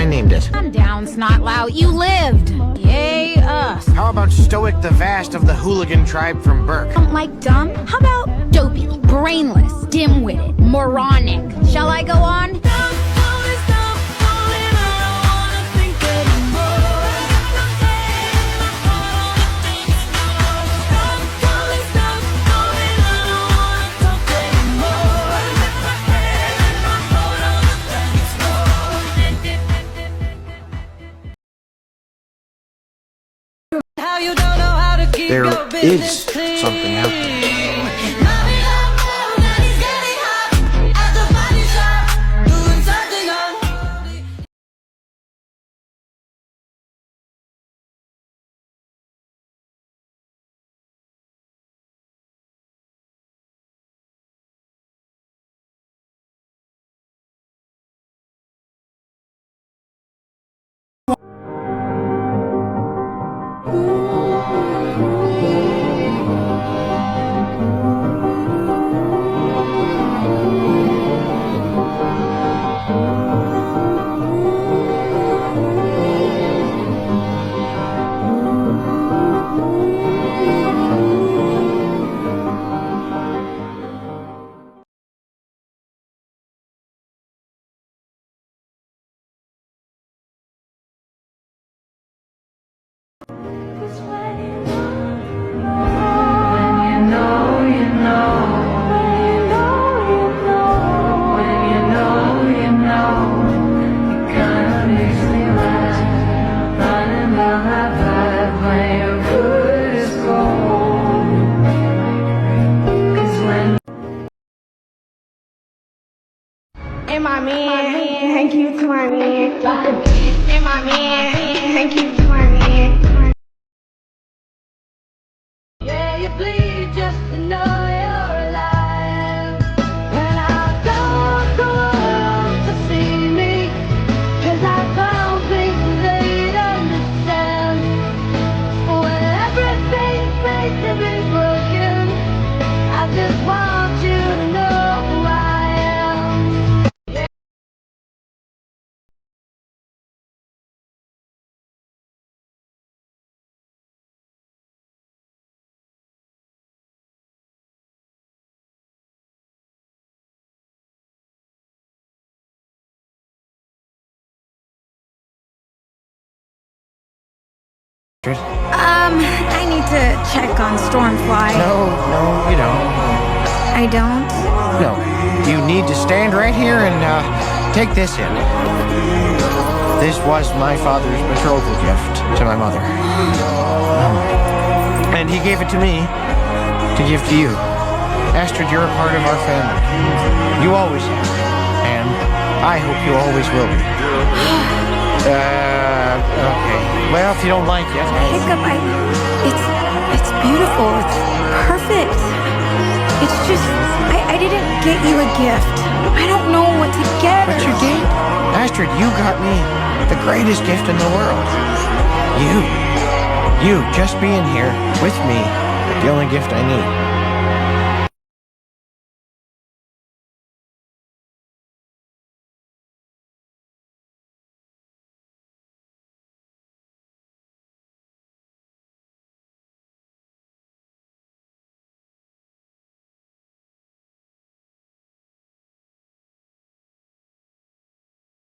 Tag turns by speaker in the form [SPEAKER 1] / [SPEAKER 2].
[SPEAKER 1] I named it.
[SPEAKER 2] Calm down, Snotlout. You lived. Yay, us.
[SPEAKER 1] How about Stoic the Vast of the hooligan tribe from Burke?
[SPEAKER 2] Don't like dumb? How about dopey, brainless, dim-witted, moronic? Shall I go on?
[SPEAKER 1] There is something out there.
[SPEAKER 3] And my man, thank you to my man. And my man, thank you to my man. Yeah, you bleed just to know you're alive. And I don't go out to see me, 'cause I found things they'd understand. When everything's made to be broken, I just want you to know who I am.
[SPEAKER 2] I need to check on Stormfly.
[SPEAKER 1] No, you don't.
[SPEAKER 2] I don't?
[SPEAKER 1] No. You need to stand right here and take this in. This was my father's betrothal gift to my mother. And he gave it to me to give to you. Astrid, you're a part of our family. You always have been. And I hope you always will be. Okay. Well, if you don't like it.
[SPEAKER 2] Hiccup, it's beautiful. It's perfect. It's just, I didn't get you a gift. I don't know what to get.
[SPEAKER 1] But you did. Astrid, you got me the greatest gift in the world. You just being here with me, the only gift I need.